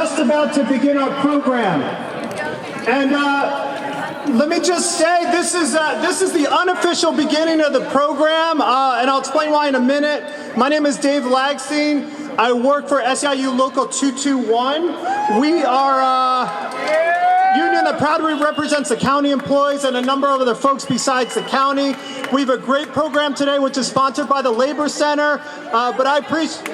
just about to begin our program. And let me just say, this is the unofficial beginning of the program, and I'll explain why in a minute. My name is Dave Lagstein. I work for SEIU Local 221. We are a union that proudly represents the county employees and a number of other folks besides the county. We have a great program today, which is sponsored by the Labor Center, but I appreciate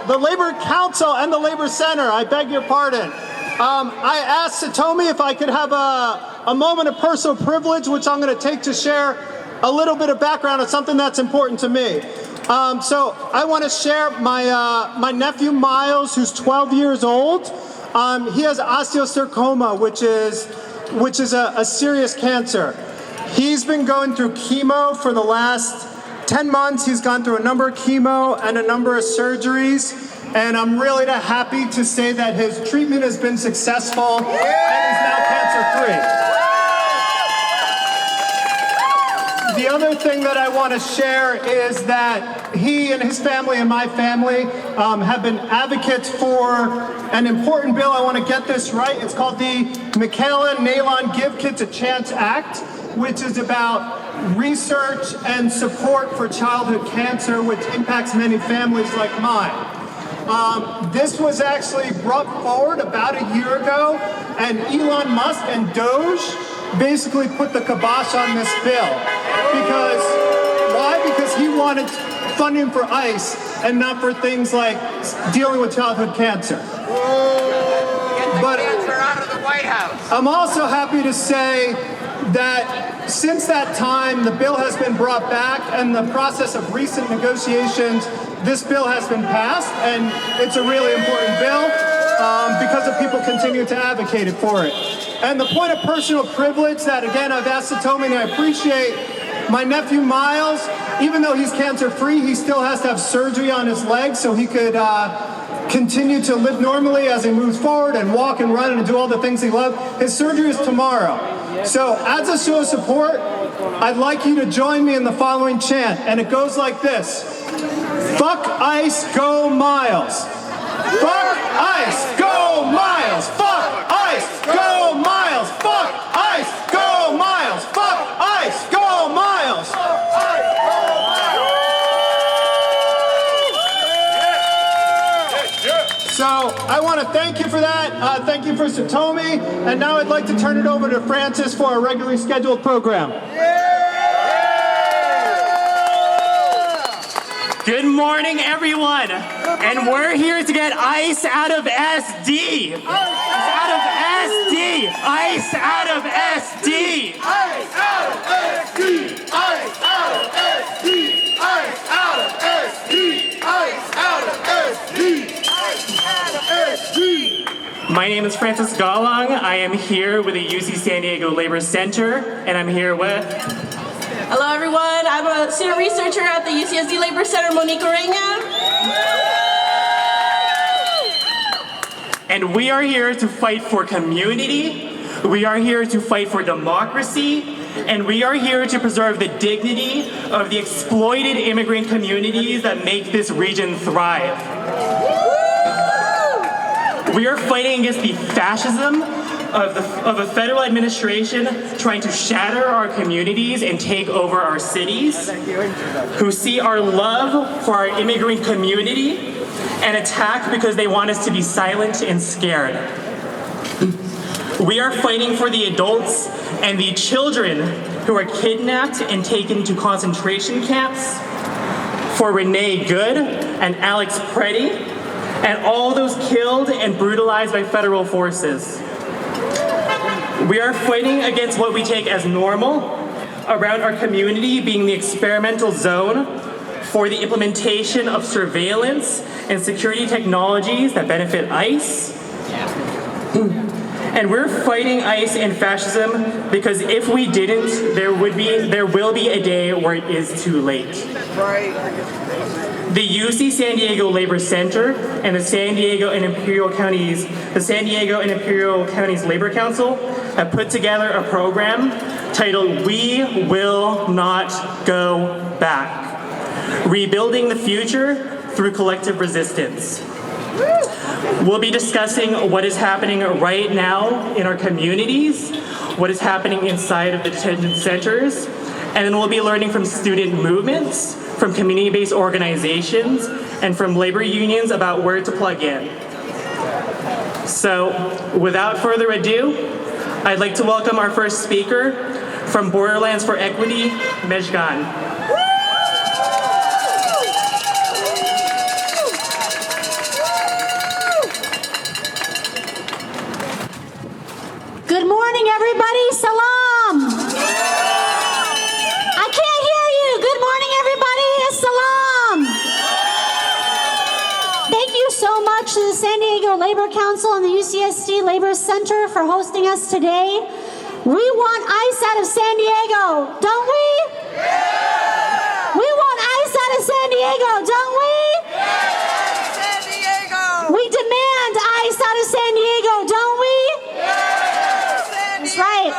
the Labor Council and the Labor Center. I beg your pardon. I asked Satomi if I could have a moment of personal privilege, which I'm going to take to share a little bit of background on something that's important to me. So I want to share my nephew Miles, who's 12 years old. He has osteosarcoma, which is a serious cancer. He's been going through chemo for the last 10 months. He's gone through a number of chemo and a number of surgeries. And I'm really happy to say that his treatment has been successful and he's now cancer-free. The other thing that I want to share is that he and his family and my family have been advocates for an important bill. I want to get this right. It's called the Michaela Nalon Give Kids a Chance Act, which is about research and support for childhood cancer, which impacts many families like mine. This was actually brought forward about a year ago, and Elon Musk and Doge basically put the kibosh on this bill. Why? Because he wanted funding for ICE and not for things like dealing with childhood cancer. Get the cancer out of the White House. I'm also happy to say that since that time, the bill has been brought back, and the process of recent negotiations, this bill has been passed, and it's a really important bill because of people continue to advocate for it. And the point of personal privilege that, again, I've asked Satomi, and I appreciate my nephew Miles, even though he's cancer-free, he still has to have surgery on his leg so he could continue to live normally as he moves forward and walk and run and do all the things he loves. His surgery is tomorrow. So as a show of support, I'd like you to join me in the following chant, and it goes like this. Fuck ICE, go Miles. Fuck ICE, go Miles. Fuck ICE, go Miles. Fuck ICE, go Miles. Fuck ICE, go Miles. So I want to thank you for that. Thank you for Satomi. And now I'd like to turn it over to Francis for our regularly scheduled program. Good morning, everyone. And we're here to get ICE out of SD. Out of SD. ICE out of SD. ICE out of SD. ICE out of SD. ICE out of SD. ICE out of SD. My name is Francis Galang. I am here with the UC San Diego Labor Center, and I'm here with... Hello, everyone. I'm a senior researcher at the UCSD Labor Center, Monique Orena. And we are here to fight for community. We are here to fight for democracy. And we are here to preserve the dignity of the exploited immigrant communities that make this region thrive. We are fighting against the fascism of a federal administration trying to shatter our communities and take over our cities, who see our love for our immigrant community and attack because they want us to be silent and scared. We are fighting for the adults and the children who are kidnapped and taken to concentration camps, for Renee Good and Alex Preddy, and all those killed and brutalized by federal forces. We are fighting against what we take as normal around our community being the experimental zone for the implementation of surveillance and security technologies that benefit ICE. And we're fighting ICE and fascism because if we didn't, there will be a day where it is too late. The UC San Diego Labor Center and the San Diego and Imperial Counties Labor Council have put together a program titled We Will Not Go Back, Rebuilding the Future Through Collective Resistance. We'll be discussing what is happening right now in our communities, what is happening inside of the detention centers, and then we'll be learning from student movements, from community-based organizations, and from labor unions about where to plug in. So, without further ado, I'd like to welcome our first speaker from Borderlands for Equity, Mejgan. Good morning, everybody. Salam. I can't hear you. Good morning, everybody. Salam. Thank you so much to the San Diego Labor Council and the UCSD Labor Center for hosting us today. We want ICE out of San Diego, don't we? Yeah. We want ICE out of San Diego, don't we? Yeah. San Diego! We demand ICE out of San Diego, don't we? That's right.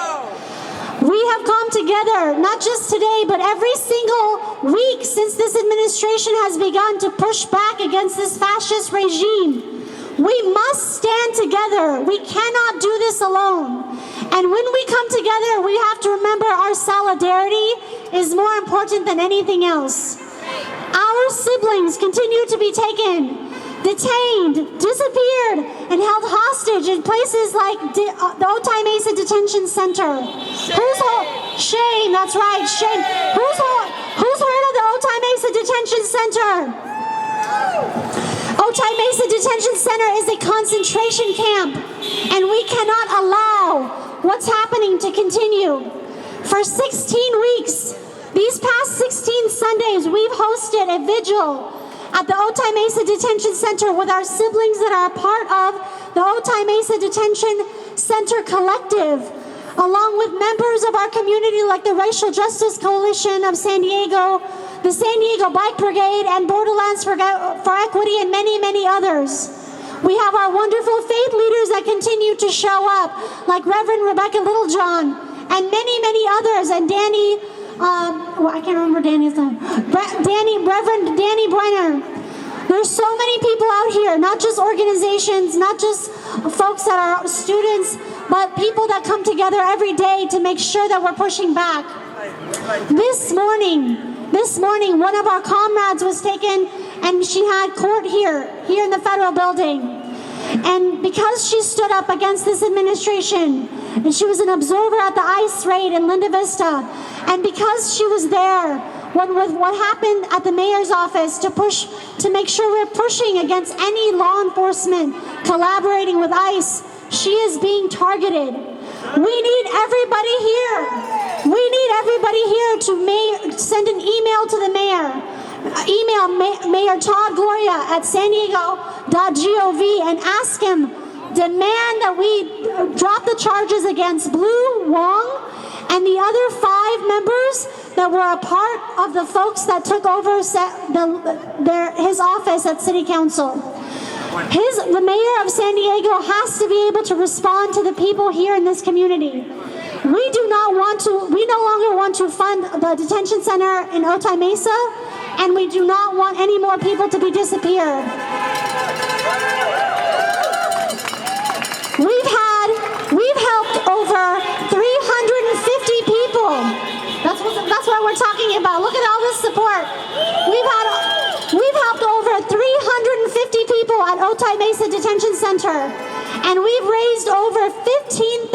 We have come together, not just today, but every single week since this administration has begun to push back against this fascist regime. We must stand together. We cannot do this alone. And when we come together, we have to remember our solidarity is more important than anything else. Our siblings continue to be taken, detained, disappeared, and held hostage in places like the Otay Mesa Detention Center. Shame, that's right, shame. Who's heard of the Otay Mesa Detention Center? Otay Mesa Detention Center is a concentration camp, and we cannot allow what's happening to continue. For 16 weeks, these past 16 Sundays, we've hosted a vigil at the Otay Mesa Detention Center with our siblings that are a part of the Otay Mesa Detention Center Collective, along with members of our community like the Racial Justice Coalition of San Diego, the San Diego Bike Brigade, and Borderlands for Equity, and many, many others. We have our wonderful faith leaders that continue to show up, like Reverend Rebecca Littlejohn, and many, many others, and Danny, I can't remember Danny's name, Reverend Danny Brenner. There's so many people out here, not just organizations, not just folks that are students, but people that come together every day to make sure that we're pushing back. This morning, one of our comrades was taken, and she had court here in the federal building. And because she stood up against this administration, and she was an observer at the ICE raid in Linda Vista, and because she was there with what happened at the mayor's office to make sure we're pushing against any law enforcement collaborating with ICE, she is being targeted. We need everybody here. We need everybody here to send an email to the mayor. Email Mayor Todd Gloria at sandiego.gov and ask him, demand that we drop the charges against Blue, Wong, and the other 5 members that were a part of the folks that took over his office at City Council. The mayor of San Diego has to be able to respond to the people here in this community. We no longer want to fund the detention center in Otay Mesa, and we do not want any more people to be disappeared. We've helped over 350 people. That's what we're talking about. Look at all this support. We've helped over 350 people at Otay Mesa Detention Center, and we've raised over $15,000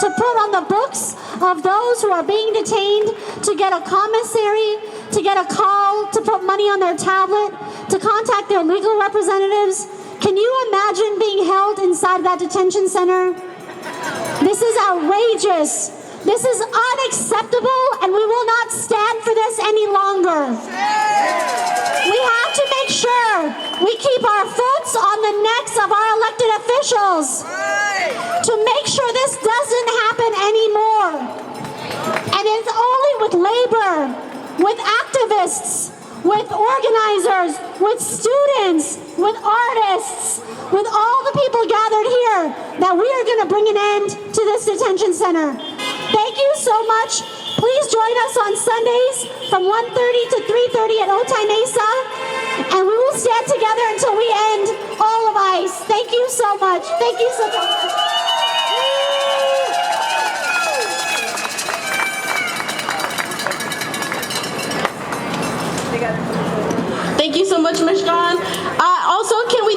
to put on the books of those who are being detained, to get a commissary, to get a call, to put money on their tablet, to contact their legal representatives. Can you imagine being held inside that detention center? This is outrageous. This is unacceptable, and we will not stand for this any longer. We have to make sure we keep our foots on the necks of our elected officials to make sure this doesn't happen anymore. And it's only with labor, with activists, with organizers, with students, with artists, with all the people gathered here, that we are going to bring an end to this detention center. Thank you so much. Please join us on Sundays from 1:30 to 3:30 at Otay Mesa, and we will will stand together until we end all of ICE. Thank you so much. Thank you so much. Thank you so much, Mejgan. Also, can we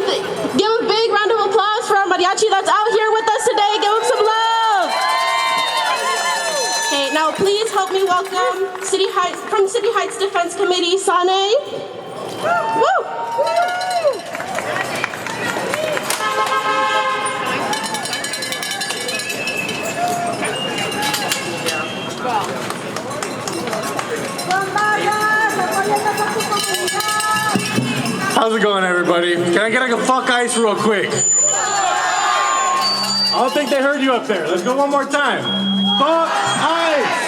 give a big round of applause for our mariachi that's out here with us today? Give them some love. Okay, now please help me welcome from City Heights Defense Committee, Sane. Woo! How's it going, everybody? Can I get like a fuck ice real quick? I don't think they heard you up there. Let's go one more time. Fuck ice!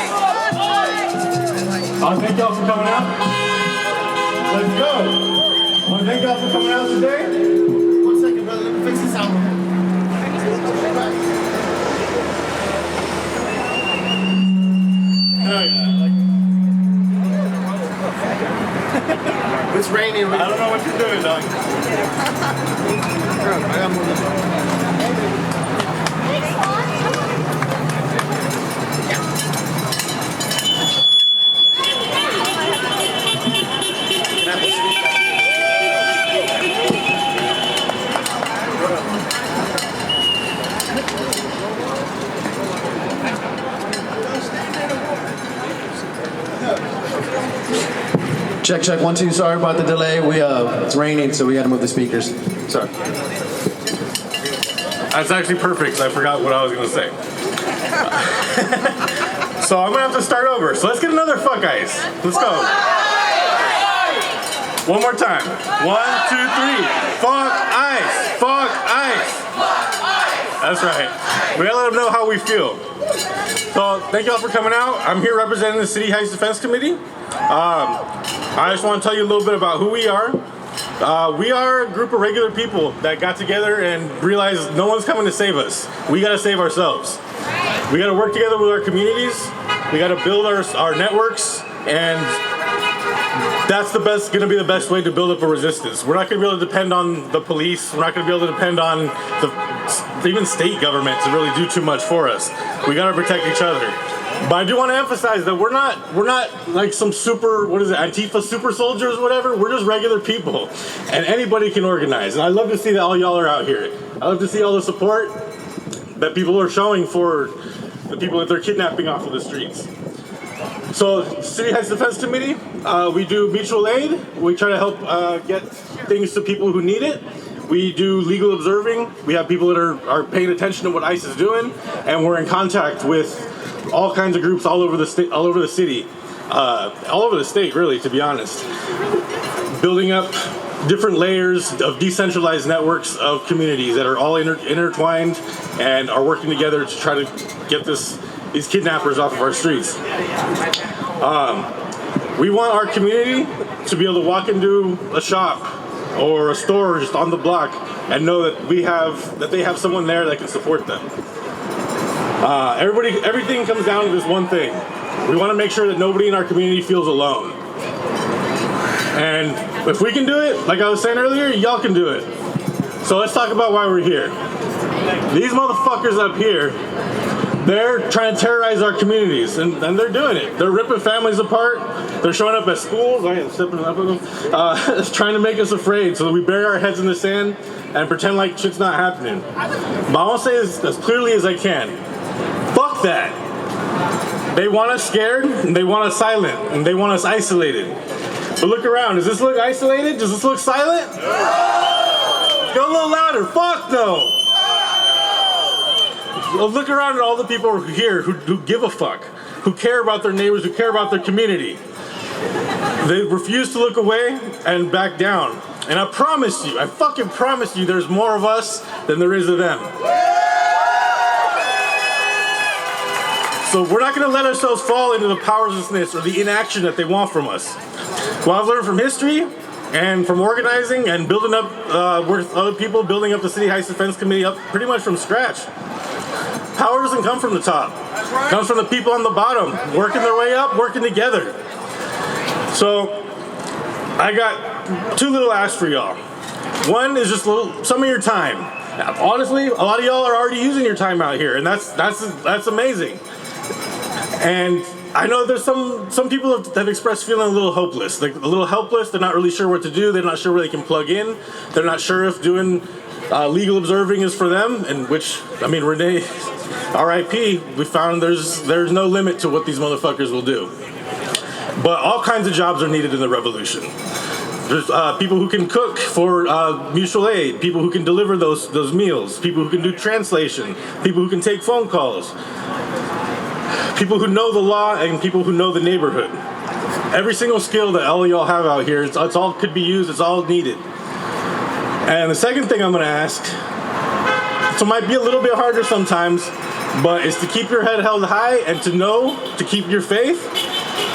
Thank y'all for coming out. Let's go. Well, thank y'all for coming out today. 1 second, brother. Let me fix this album. It's raining. I don't know what you're doing, dog. I got more than Check, check, 1, 2. Sorry about the delay. It's raining, so we had to move the speakers. Sorry. That's actually perfect. I forgot what I was going to say. So I'm going to have to start over. So let's get another fuck ice. Let's go. One more time. 1, 2, 3. Fuck ice. Fuck ice. That's right. We gotta let them know how we feel. So thank y'all for coming out. I'm here representing the City Heights Defense Committee. I just want to tell you a little bit about who we are. We are a group of regular people that got together and realized no one's coming to save us. We got to save ourselves. We got to work together with our communities. We got to build our networks, and that's going to be the best way to build up a resistance. We're not going to be able to depend on the police. We're not going to be able to depend on even state government to really do too much for us. We got to protect each other. But I do want to emphasize that we're not like some super, Antifa super soldiers or whatever. We're just regular people, and anybody can organize. And I love to see that all y'all are out here. I love to see all the support that people are showing for the people that they're kidnapping off of the streets. So, City Heights Defense Committee, we do mutual aid. We try to help get things to people who need it. We do legal observing. We have people that are paying attention to what ICE is doing, and we're in contact with all kinds of groups all over the state, all over the city, all over the state, really, to be honest. Building up different layers of decentralized networks of communities that are all intertwined and are working together to try to get these kidnappers off of our streets. We want our community to be able to walk into a shop or a store just on the block and know that they have someone there that can support them. Everything comes down to this one thing. We want to make sure that nobody in our community feels alone. And if we can do it, like I was saying earlier, y'all can do it. So let's talk about why we're here. These motherfuckers up here, they're trying to terrorize our communities, and they're doing it. They're ripping families apart. They're showing up at schools, trying to make us afraid so that we bury our heads in the sand and pretend like shit's not happening. But I want to say this as clearly as I can. Fuck that. They want us scared, and they want us silent, and they want us isolated. But look around. Does this look isolated? Does this look silent? Go a little louder. Fuck no. Look around at all the people here who give a fuck, who care about their neighbors, who care about their community. They refuse to look away and back down. And I promise you, I fucking promise you, there's more of us than there is of them. So we're not going to let ourselves fall into the powerlessness or the inaction that they want from us. What I've learned from history and from organizing and building up with other people, building up the City Heights Defense Committee up pretty much from scratch. Power doesn't come from the top. It comes from the people on the bottom, working their way up, working together. So I got two little asks for y'all. One is just some of your time. Now, honestly, a lot of y'all are already using your time out here, and that's amazing. And I know there's some people that have expressed feeling a little hopeless, like a little helpless. They're not really sure what to do. They're not sure where they can plug in. They're not sure if doing legal observing is for them. And which, I mean, Renee, R.I.P. We found there's no limit to what these motherfuckers will do. But all kinds of jobs are needed in the revolution. There's people who can cook for mutual aid, people who can deliver those meals, people who can do translation, people who can take phone calls, people who know the law, and people who know the neighborhood. Every single skill that all of y'all have out here, it's all could be used, it's all needed. And the second thing I'm gonna ask, so it might be a little bit harder sometimes, but is to keep your head held high and to keep your faith,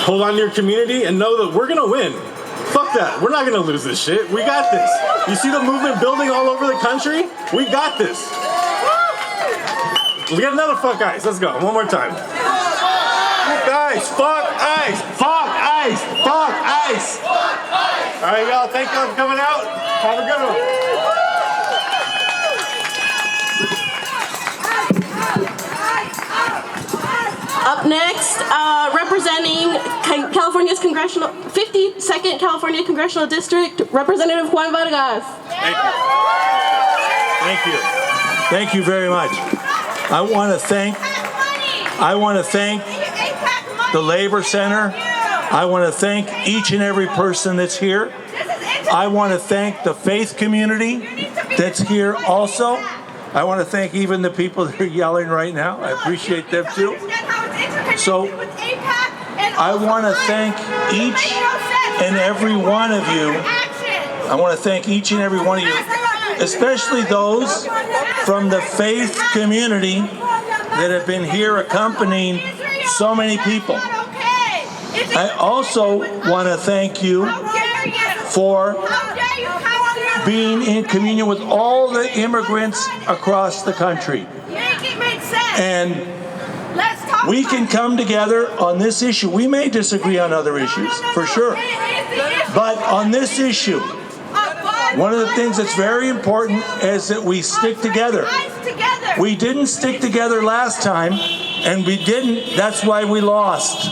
hold on to your community, and know that we're gonna win. Fuck that, we're not gonna lose this shit. We got this. You see the movement building all over the country? We got this. We got another fuck ice, let's go, one more time. Guys, fuck ice, fuck ice, fuck ice. All right, y'all, thank y'all for coming out. Have a good one. Up next, representing California's 52nd California Congressional District, Representative Juan Vargas. Thank you. Thank you. Thank you very much. I want to thank the Labor Center. I want to thank each and every person that's here. I want to thank the faith community that's here also. I want to thank even the people that are yelling right now. I appreciate them too. So I want to thank each and every one of you. I want to thank each and every one of you, especially those from the faith community that have been here accompanying so many people. I also want to thank you for being in communion with all the immigrants across the country. And we can come together on this issue. We may disagree on other issues, for sure. But on this issue, one of the things that's very important is that we stick together. We didn't stick together last time, and we didn't. That's why we lost.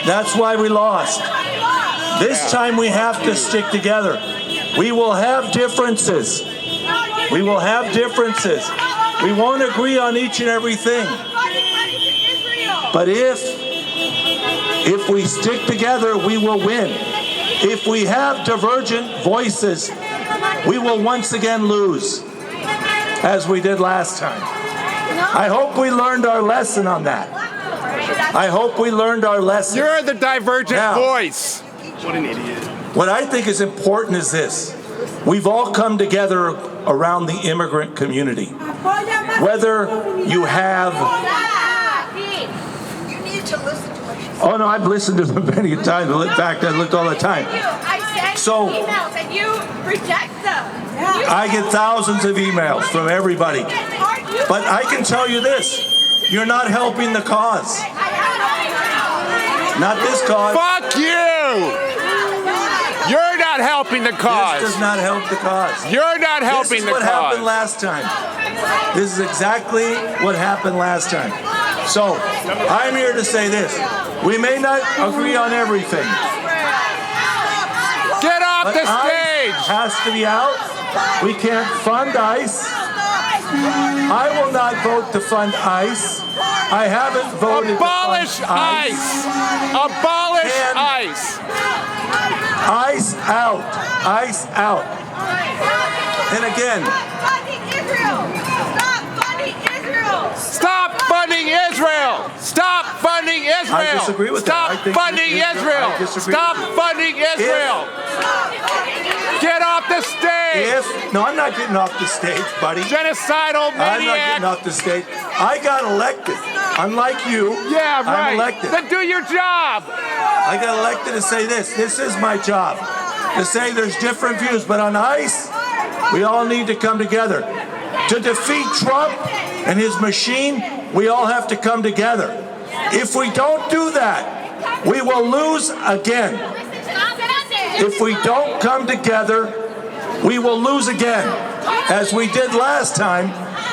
That's why we lost. This time we have to stick together. We will have differences. We will have differences. We won't agree on each and everything. But if we stick together, we will win. If we have divergent voices, we will once again lose, as we did last time. I hope we learned our lesson on that. I hope we learned our lesson. You're the divergent voice. What an idiot. What I think is important is this. We've all come together around the immigrant community. Whether you have... You need to listen to what she said. Oh no, I've listened to them many times. In fact, I looked all the time. I sent emails and you reject them. I get thousands of emails from everybody. But I can tell you this. You're not helping the cause. Not this cause. Fuck you! You're not helping the cause. This does not help the cause. You're not helping the cause. This is what happened last time. This is exactly what happened last time. So, I'm here to say this. We may not agree on everything. Get off the stage! ICE has to be out. We can't fund ICE. I will not vote to fund ICE. I haven't voted Abolish to fund ICE! Abolish And ICE! ICE out. ICE out. And again, Stop funding Israel! Stop funding Israel! I disagree with that. I Stop think funding Israel! I disagree Stop with funding Israel! Get off the stage! No, I'm not getting off the stage, buddy. Genocidal maniac! I'm not getting off the stage. I got elected. Unlike you, Yeah, right. I'm elected. Then do your job! I got elected to say this. This is my job. To say there's different views, but on ICE, we all need to come together. To defeat Trump and his machine, we all have to come together. If we don't do that, we will lose again. If we don't come together, we will lose again, as we did last time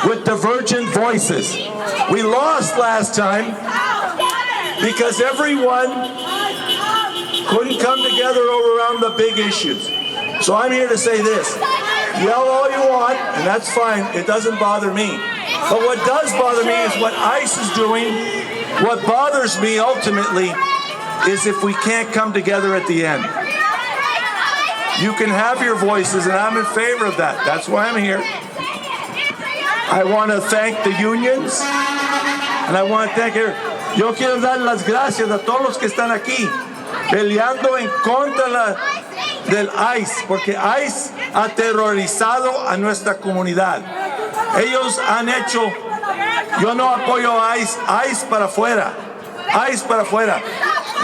with divergent voices. We lost last time because everyone couldn't come together around the big issues. So I'm here to say this. Yell all you want, and that's fine. It doesn't bother me. But what does bother me is what ICE is doing. What bothers me ultimately is if we can't come together at the end. You can have your voices, and I'm in favor of that. That's why I'm here. I want to thank the unions, and I want to thank her. Yo quiero dar las gracias a todos los que están aquí, peleando en contra del ICE, porque ICE ha aterrorizado a nuestra comunidad. Ellos han hecho, yo no apoyo a ICE, ICE para afuera, ICE para afuera.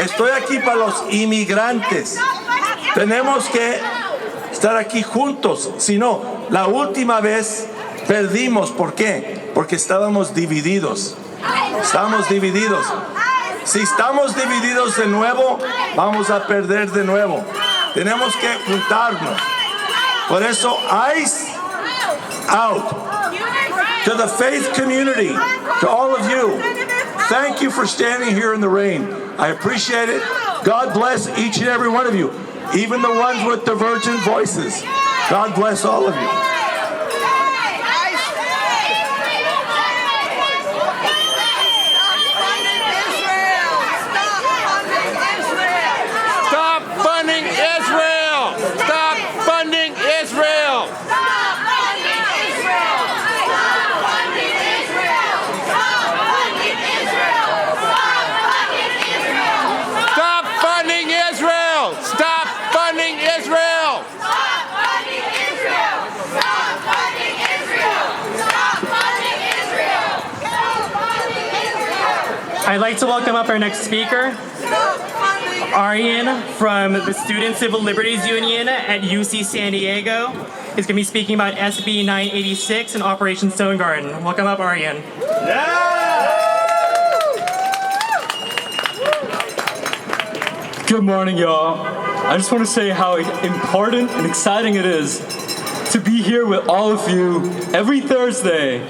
Estoy aquí para los inmigrantes. Tenemos que estar aquí juntos. Si no, la última vez perdimos. ¿Por qué? Porque estábamos divididos. Estamos divididos. Si estamos divididos de nuevo, vamos a perder de nuevo. Tenemos que juntarnos. Por eso, ICE out. To the faith community, to all of you, thank you for standing here in the rain. I appreciate it. God bless each and every one of you, even the ones with divergent voices. God bless all of you. Stop funding Israel! Stop funding Israel! I'd like to welcome up our next speaker, Aryan from the Student Civil Liberties Union at UC San Diego. He's going to be speaking about SB 986 and Operation Stone Garden. Welcome up, Aryan. Good morning, y'all. I just want to say how important and exciting it is to be here with all of you every Thursday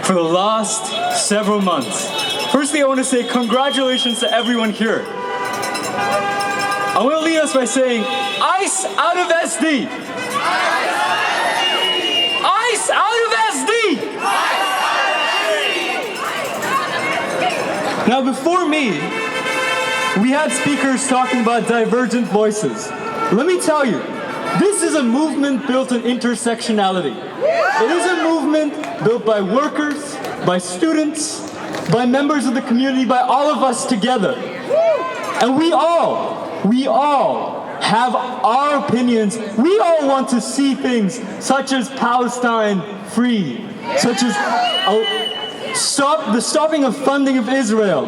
for the last several months. Firstly, I want to say congratulations to everyone here. I want to lead us by saying, ICE out of SD! ICE out of SD! Now before me, we had speakers talking about divergent voices. Let me tell you, this is a movement built on intersectionality. It is a movement built by workers, by students, by members of the community, by all of us together. And we all have our opinions. We all want to see things such as Palestine free, such as the stopping of funding of Israel.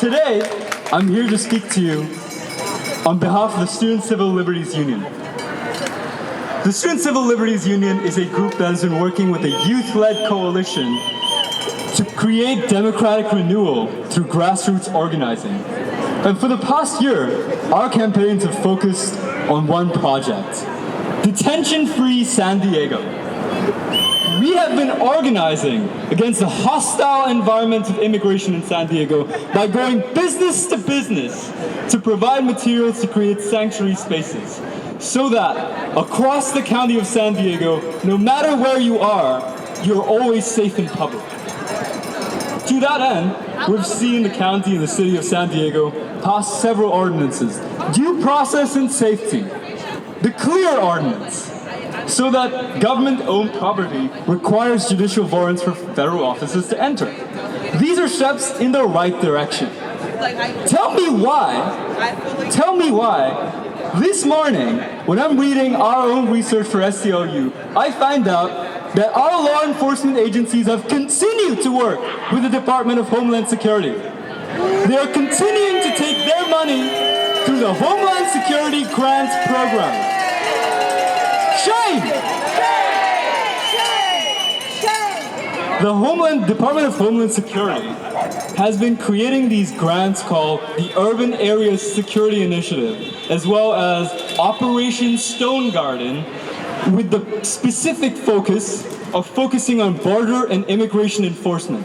Today, I'm here to speak to you on behalf of the Student Civil Liberties Union. The Student Civil Liberties Union is a group that has been working with a youth-led coalition to create democratic renewal through grassroots organizing. And for the past year, our campaigns have focused on one project: Detention-Free San Diego. We have been organizing against the hostile environment of immigration in San Diego by going business to business to provide materials to create sanctuary spaces, so that across the county of San Diego, no matter where you are, you're always safe in public. To that end, we've seen the county and the city of San Diego pass several ordinances. Due process and safety, the CLEAR ordinance, so that government-owned property requires judicial warrants for federal offices to enter. These are steps in the right direction. Tell me why, this morning, when I'm reading our own research for SEIU, I find out that our law enforcement agencies have continued to work with the Department of Homeland Security. They are continuing to take their money through the Homeland Security Grants Program. Shame! The Department of Homeland Security has been creating these grants called the Urban Area Security Initiative, as well as Operation Stone Garden, with the specific focus of focusing on border and immigration enforcement.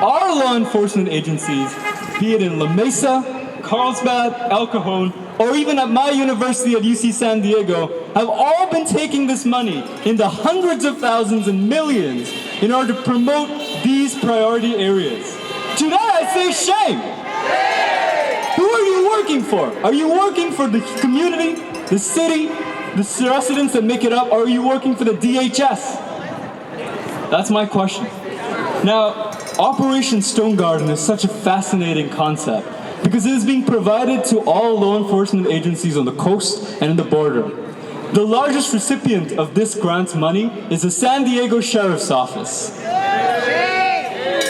Our law enforcement agencies, be it in La Mesa, Carlsbad, El Cajon, or even at my university at UC San Diego, have all been taking this money in the hundreds of thousands and millions in order to promote these priority areas. To that I say shame! Who are you working for? Are you working for the community, the city, the residents that make it up, or are you working for the DHS? That's my question. Now, Operation Stone Garden is such a fascinating concept because it is being provided to all law enforcement agencies on the coast and in the border. The largest recipient of this grant's money is the San Diego Sheriff's Office.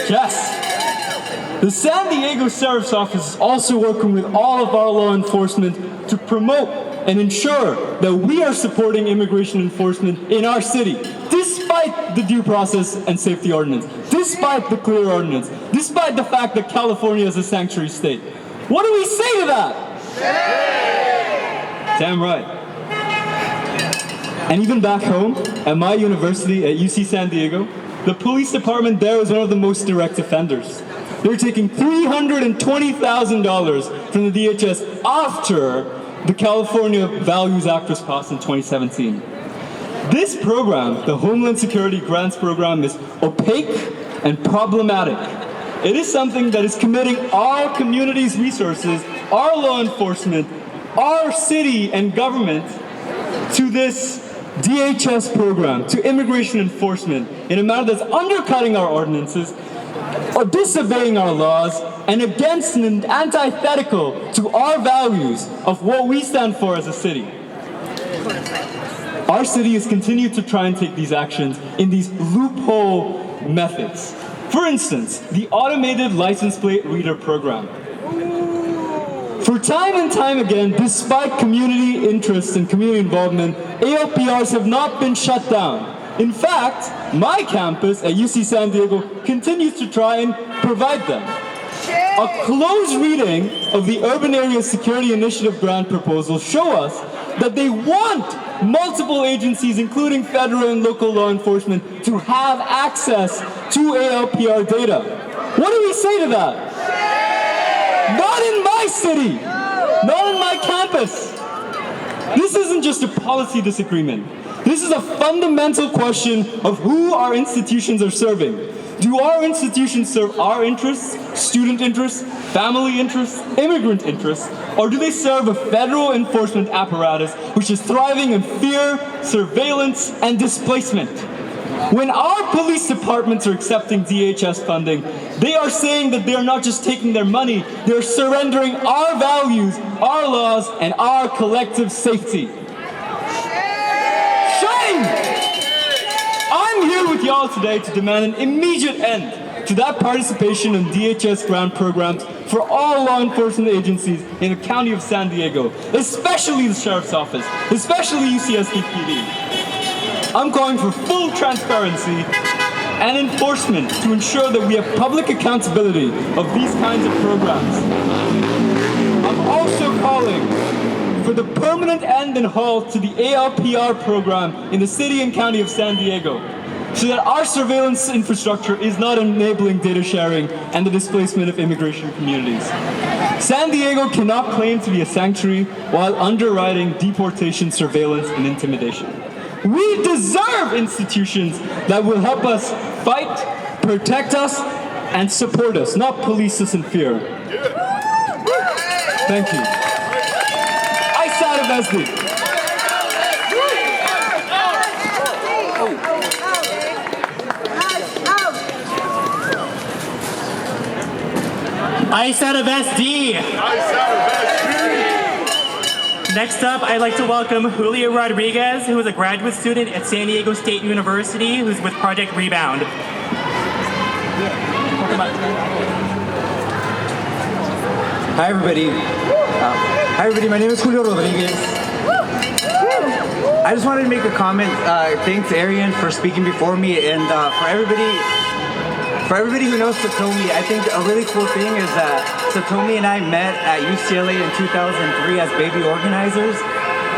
Yes. The San Diego Sheriff's Office is also working with all of our law enforcement to promote and ensure that we are supporting immigration enforcement in our city, despite the due process and safety ordinance, despite the clear ordinance, despite the fact that California is a sanctuary state. What do we say to that? Damn right. And even back home, at my university at UC San Diego, the police department there is one of the most direct offenders. They're taking $320,000 from the DHS after the California Values Act was passed in 2017. This program, the Homeland Security Grants Program, is opaque and problematic. It is something that is committing our community's resources, our law enforcement, our city and government to this DHS program, to immigration enforcement, in a manner that's undercutting our ordinances, or disobeying our laws, and against and antithetical to our values of what we stand for as a city. Our city has continued to try and take these actions in these loophole methods. For instance, the automated license plate reader program. For time and time again, despite community interest and community involvement, ALPRs have not been shut down. In fact, my campus at UC San Diego continues to try and provide them. A close reading of the Urban Area Security Initiative grant proposal show us that they want multiple agencies, including federal and local law enforcement, to have access to ALPR data. What do we say to that? Not in my city, not on my campus. This isn't just a policy disagreement. This is a fundamental question of who our institutions are serving. Do our institutions serve our interests, student interests, family interests, immigrant interests, or do they serve a federal enforcement apparatus which is thriving in fear, surveillance, and displacement? When our police departments are accepting DHS funding, they are saying that they are not just taking their money, they're surrendering our values, our laws, and our collective safety. Shame! I'm here with y'all today to demand an immediate end to that participation in DHS grant programs for all law enforcement agencies in the county of San Diego, especially the Sheriff's Office, especially UCSD PD. I'm calling for full transparency and enforcement to ensure that we have public accountability of these kinds of programs. I'm also calling for the permanent end and halt to the ALPR program in the city and county of San Diego, so that our surveillance infrastructure is not enabling data sharing and the displacement of immigration communities. San Diego cannot claim to be a sanctuary while underwriting deportation, surveillance, and intimidation. We deserve institutions that will help us fight, protect us, and support us, not police us in fear. Thank you. Ice out of SD. Ice out of SD. Ice out of SD. Next up, I'd like to welcome Julio Rodriguez, who is a graduate student at San Diego State University, who's with Project Rebound. Hi everybody. My name is Julio Rodriguez. I just wanted to make a comment. Thanks Aryan for speaking before me, and for everybody For everybody who knows Satomi, I think a really cool thing is that Satomi and I met at UCLA in 2003 as baby organizers.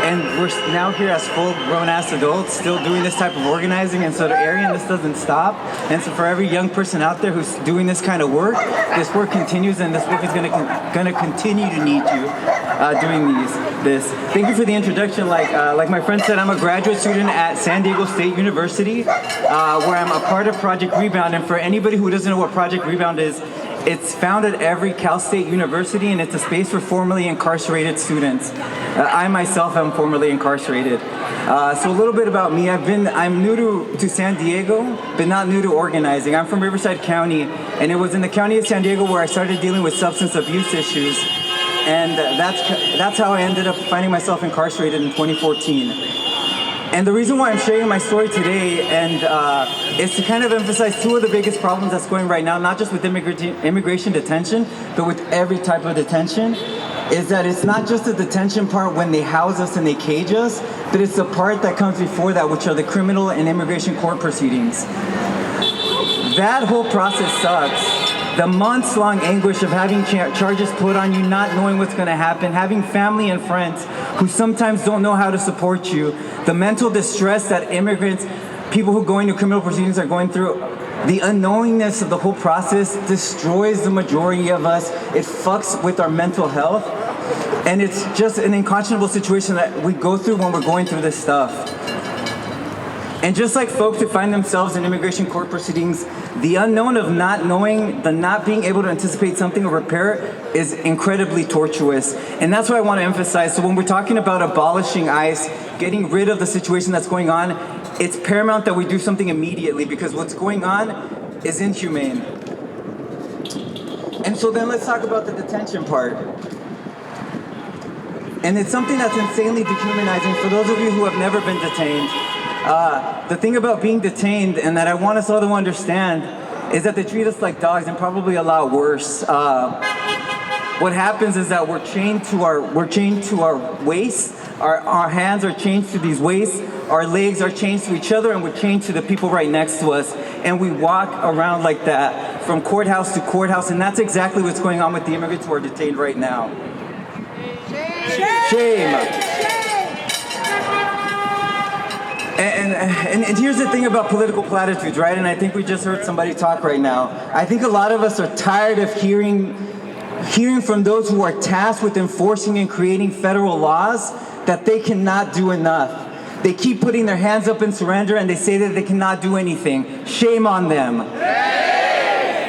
And we're now here as full-grown ass adults still doing this type of organizing, and so to Aryan, this doesn't stop. And so for every young person out there who's doing this kind of work, this work continues, and this work is gonna continue to need you doing this. Thank you for the introduction. Like my friend said, I'm a graduate student at San Diego State University, where I'm a part of Project Rebound. And for anybody who doesn't know what Project Rebound is, it's found at every Cal State University, and it's a space for formerly incarcerated students. I myself am formerly incarcerated. So a little bit about me. I'm new to San Diego, but not new to organizing. I'm from Riverside County, and it was in the county of San Diego where I started dealing with substance abuse issues. And that's how I ended up finding myself incarcerated in 2014. And the reason why I'm sharing my story today is to kind of emphasize two of the biggest problems that's going right now, not just with immigration detention, but with every type of detention, is that it's not just the detention part when they house us and they cage us, but it's the part that comes before that, which are the criminal and immigration court proceedings. That whole process sucks. The months-long anguish of having charges put on you, not knowing what's going to happen, having family and friends who sometimes don't know how to support you, the mental distress that immigrants, people who go into criminal proceedings are going through, the unknowingness of the whole process destroys the majority of us. It fucks with our mental health, and it's just an unconscionable situation that we go through when we're going through this stuff. And just like folks who find themselves in immigration court proceedings, the unknown of not knowing, the not being able to anticipate something or prepare is incredibly tortuous. And that's what I want to emphasize. So when we're talking about abolishing ICE, getting rid of the situation that's going on, it's paramount that we do something immediately, because what's going on is inhumane. And so then let's talk about the detention part. And it's something that's insanely dehumanizing for those of you who have never been detained. The thing about being detained, and that I want us all to understand, is that they treat us like dogs, and probably a lot worse. What happens is that we're chained to our waists. Our hands are chained to these waists. Our legs are chained to each other, and we're chained to the people right next to us. And we walk around like that from courthouse to courthouse, and that's exactly what's going on with the immigrants who are detained right now. Shame. And here's the thing about political platitudes, right? And I think we just heard somebody talk right now. I think a lot of us are tired of hearing from those who are tasked with enforcing and creating federal laws that they cannot do enough. They keep putting their hands up in surrender, and they say that they cannot do anything. Shame on them.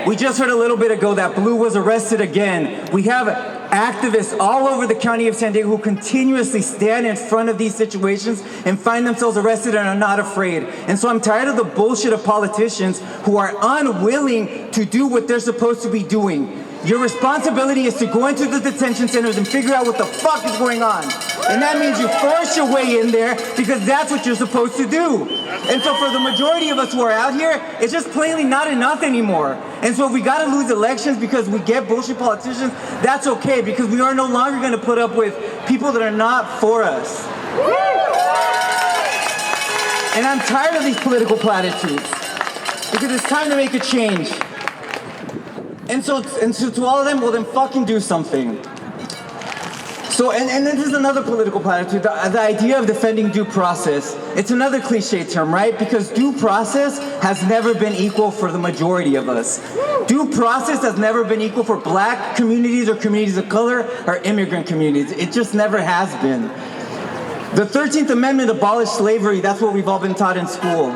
We just heard a little bit ago that Blue was arrested again. We have activists all over the county of San Diego who continuously stand in front of these situations and find themselves arrested and are not afraid. And so I'm tired of the bullshit of politicians who are unwilling to do what they're supposed to be doing. Your responsibility is to go into the detention centers and figure out what the fuck is going on. And that means you force your way in there, because that's what you're supposed to do. And so for the majority of us who are out here, it's just plainly not enough anymore. And so if we gotta lose elections because we get bullshit politicians, that's okay, because we are no longer gonna put up with people that are not for us. And I'm tired of these political platitudes, because it's time to make a change. And so to all of them, well then fucking do something. So, and this is another political platitude, the idea of defending due process. It's another cliche term, right? Because due process has never been equal for the majority of us. Due process has never been equal for black communities or communities of color or immigrant communities. It just never has been. The 13th Amendment abolished slavery. That's what we've all been taught in school.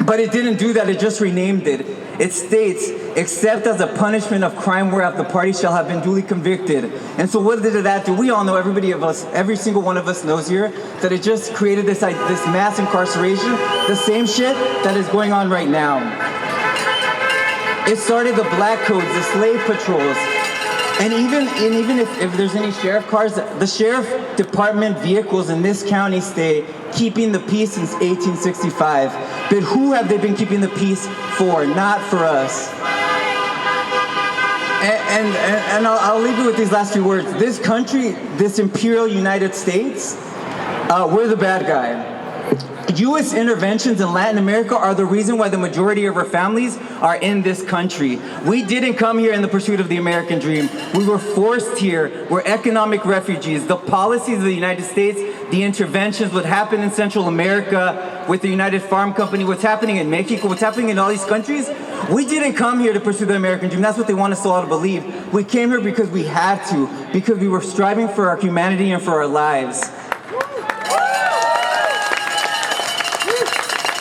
But it didn't do that, it just renamed it. It states, except as a punishment of crime whereof the party shall have been duly convicted. And so what did that do? We all know, every single one of us knows here, that it just created this mass incarceration, the same shit that is going on right now. It started the black codes, the slave patrols, and even if there's any sheriff cars, the sheriff department vehicles in this county stay keeping the peace since 1865. But who have they been keeping the peace for? Not for us. And I'll leave you with these last few words. This country, this Imperial United States, we're the bad guy. U.S. interventions in Latin America are the reason why the majority of our families are in this country. We didn't come here in the pursuit of the American dream. We were forced here. We're economic refugees. The policies of the United States, the interventions, what happened in Central America with the United Farm Company, what's happening in Mexico, what's happening in all these countries, we didn't come here to pursue the American dream. That's what they want us all to believe. We came here because we had to, because we were striving for our humanity and for our lives.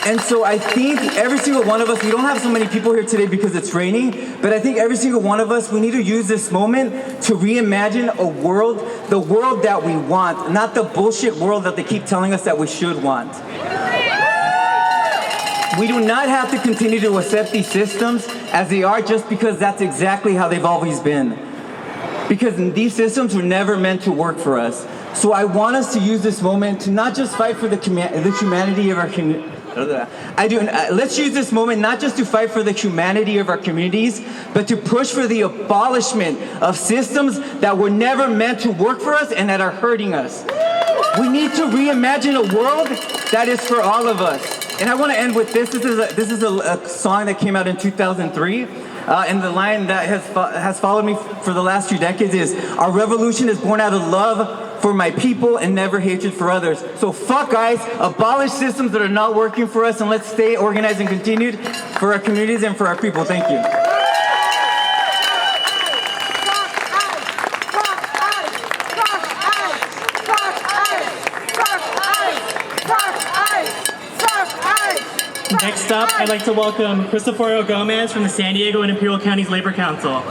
And so I think every single one of us, we don't have so many people here today because it's raining, but I think every single one of us, we need to use this moment to reimagine a world, the world that we want, not the bullshit world that they keep telling us that we should want. We do not have to continue to accept these systems as they are just because that's exactly how they've always been. Because these systems were never meant to work for us. So I want us to use this moment to not just fight for the humanity of our community. Let's use this moment not just to fight for the humanity of our communities, but to push for the abolishment of systems that were never meant to work for us and that are hurting us. We need to reimagine a world that is for all of us. And I want to end with this. This is a song that came out in 2003. And the line that has followed me for the last few decades is, "Our revolution is born out of love for my people and never hatred for others." So fuck ICE, abolish systems that are not working for us, and let's stay organized and continued for our communities and for our people. Thank you. Next up, I'd like to welcome Crisoforo Gomez from the San Diego and Imperial Counties Labor Council.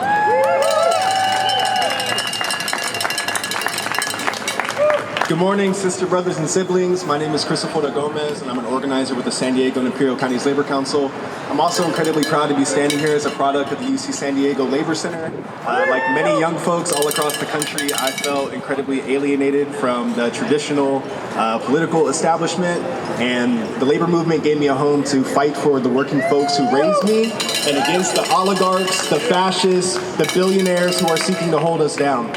Good morning, sister, brothers, and siblings. My name is Crisoforo Gomez, and I'm an organizer with the San Diego and Imperial Counties Labor Council. I'm also incredibly proud to be standing here as a product of the UC San Diego Labor Center. Like many young folks all across the country, I felt incredibly alienated from the traditional political establishment, and the labor movement gave me a home to fight for the working folks who raised me and against the oligarchs, the fascists, the billionaires who are seeking to hold us down.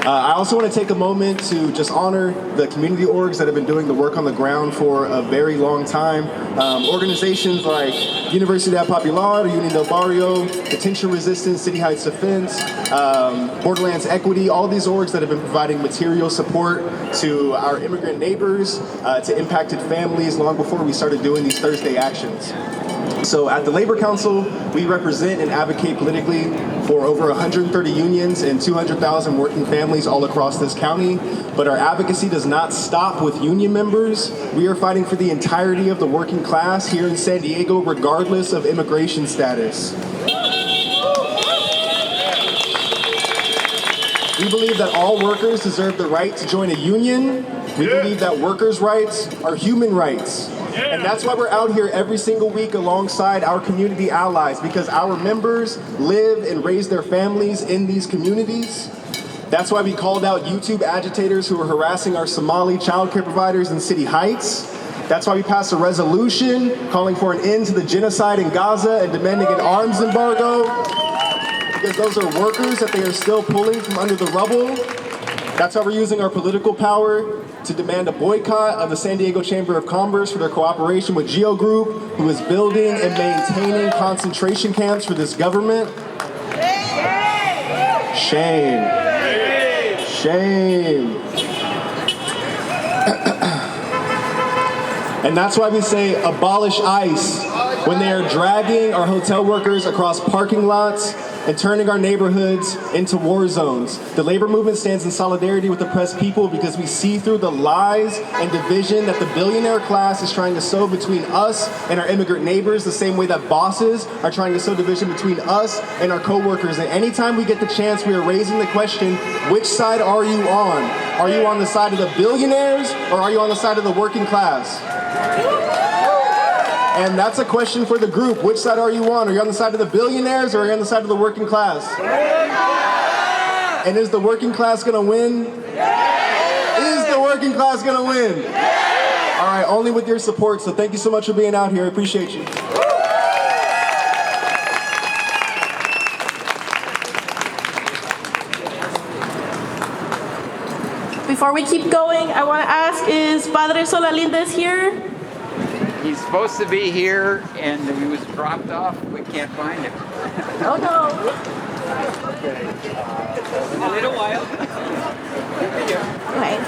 I also want to take a moment to just honor the community orgs that have been doing the work on the ground for a very long time. Organizations like Universidad Popular, Unión del Barrio, Detention Resistance, City Heights Defense, Borderlands Equity, all these orgs that have been providing material support to our immigrant neighbors, to impacted families long before we started doing these Thursday actions. So at the Labor Council, we represent and advocate politically for over 130 unions and 200,000 working families all across this county. But our advocacy does not stop with union members. We are fighting for the entirety of the working class here in San Diego, regardless of immigration status. We believe that all workers deserve the right to join a union. We believe that workers' rights are human rights. And that's why we're out here every single week alongside our community allies, because our members live and raise their families in these communities. That's why we called out YouTube agitators who are harassing our Somali childcare providers in City Heights. That's why we passed a resolution calling for an end to the genocide in Gaza and demanding an arms embargo, because those are workers that they are still pulling from under the rubble. That's why we're using our political power to demand a boycott of the San Diego Chamber of Commerce for their cooperation with Geo Group, who is building and maintaining concentration camps for this government. Shame. Shame. And that's why we say abolish ICE when they are dragging our hotel workers across parking lots and turning our neighborhoods into war zones. The labor movement stands in solidarity with oppressed people because we see through the lies and division that the billionaire class is trying to sow between us and our immigrant neighbors, the same way that bosses are trying to sow division between us and our co-workers. And anytime we get the chance, we are raising the question, which side are you on? Are you on the side of the billionaires, or are you on the side of the working class? And that's a question for the group. Which side are you on? Are you on the side of the billionaires, or are you on the side of the working class? And is the working class gonna win? Is the working class gonna win? All right, only with your support, so thank you so much for being out here. I appreciate you. Before we keep going, I want to ask, is Padre Solalinde here? He's supposed to be here, and he was dropped off. We can't find him. Oh no. In a little while. Okay.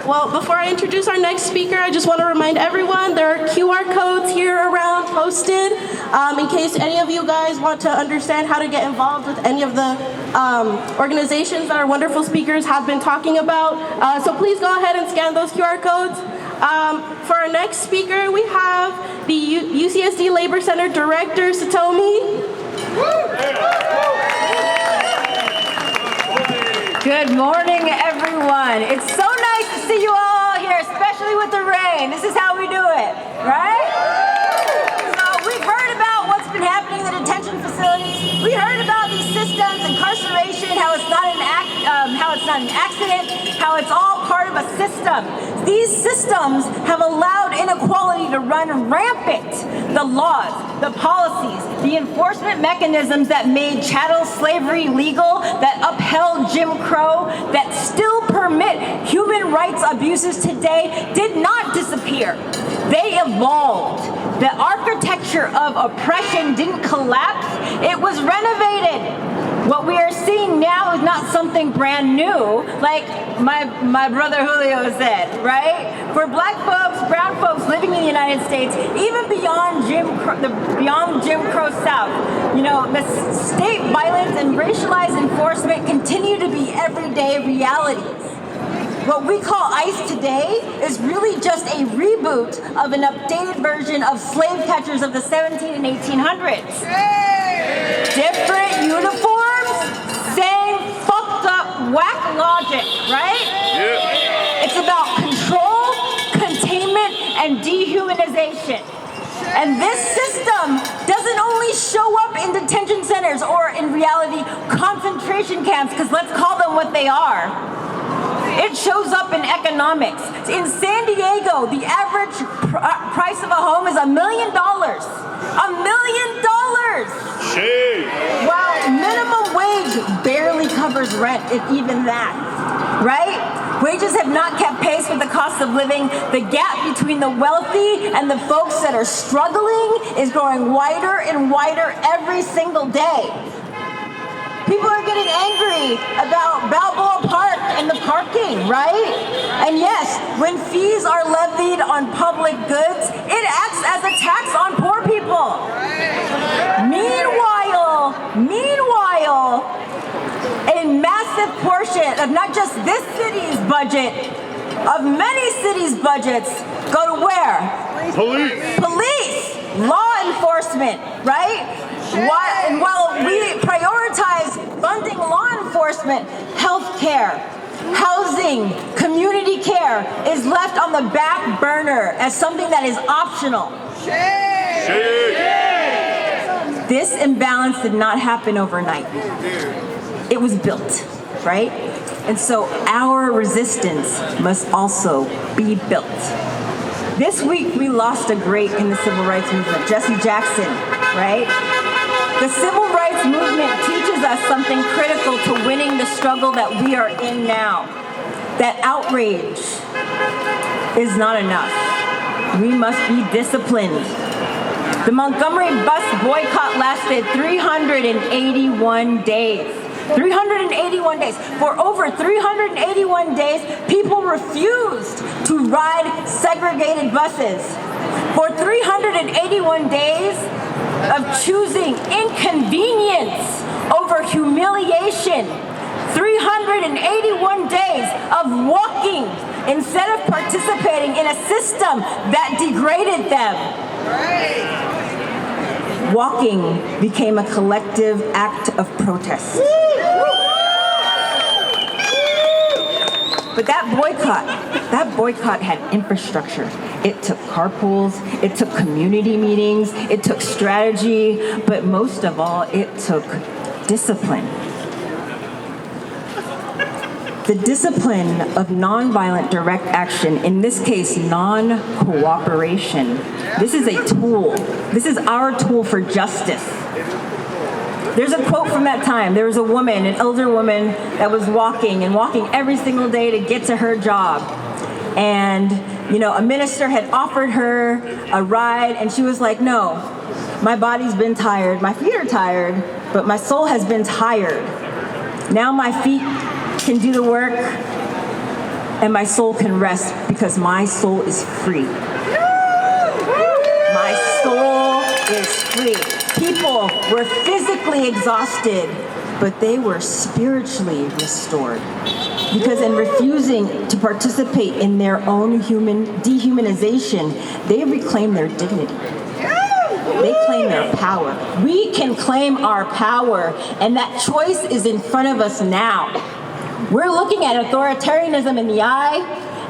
Well, before I introduce our next speaker, I just want to remind everyone there are QR codes here around posted in case any of you guys want to understand how to get involved with any of the organizations that our wonderful speakers have been talking about. So please go ahead and scan those QR codes. For our next speaker, we have the UCSD Labor Center Director, Satomi. Good morning, everyone. It's so nice to see you all here, especially with the rain. This is how we do it, right? So we've heard about what's been happening in the detention facilities. We heard about these systems, incarceration, how it's not an accident, how it's all part of a system. These systems have allowed inequality to run rampant. The laws, the policies, the enforcement mechanisms that made chattel slavery legal, that upheld Jim Crow, that still permit human rights abuses today did not disappear. They evolved. The architecture of oppression didn't collapse, it was renovated. What we are seeing now is not something brand new, like my brother Julio said, right? For black folks, brown folks living in the United States, even beyond Jim Crow South, you know, the state violence and racialized enforcement continue to be everyday realities. What we call ICE today is really just a reboot of an updated version of slave catchers of the 1700s and 1800s. Different uniforms, same fucked up whack logic, right? Yeah. It's about control, containment, and dehumanization. And this system doesn't only show up in detention centers or, in reality, concentration camps, because let's call them what they are. It shows up in economics. In San Diego, the average price of a home is $1 million. $1 million! While minimum wage barely covers rent, if even that, right? Wages have not kept pace with the cost of living. The gap between the wealthy and the folks that are struggling is growing wider and wider every single day. People are getting angry about Balboa Park and the parking, right? And yes, when fees are levied on public goods, it acts as a tax on poor people. Meanwhile, a massive portion of not just this city's budget, of many cities' budgets, go to where? Police, law enforcement, right? And while we prioritize funding law enfortement, health care, housing, community care is left on the back burner as something that is optional. This imbalance did not happen overnight. It was built, right? And so our resistance must also be built. This week we lost a great in the civil rights movement, Jesse Jackson, right? The civil rights movement teaches us something critical to winning the struggle that we are in now. That outrage is not enough. We must be disciplined. The Montgomery bus boycott lasted 381 days. 381 days. For over 381 days, people refused to ride segregated buses. For 381 days of choosing inconvenience over humiliation. 381 days of walking instead of participating in a system that degraded them. Walking became a collective act of protest. But that boycott had infrastructure. It took carpools, it took community meetings, it took strategy, but most of all, it took discipline. The discipline of nonviolent direct action, in this case, non-cooperation. This is a tool. This is our tool for justice. There's a quote from that time. There was a woman, an elder woman, that was walking every single day to get to her job. And You know, a minister had offered her a ride and she was like, no, my body's been tired, my feet are tired, but my soul has been tired. Now my feet can do the work and my soul can rest because my soul is free. My soul is free. People were physically exhausted, but they were spiritually restored. Because in refusing to participate in their own human dehumanization, they reclaim their dignity. They claim their power. We can claim our power, and that choice is in front of us now. We're looking at authoritarianism in the eye,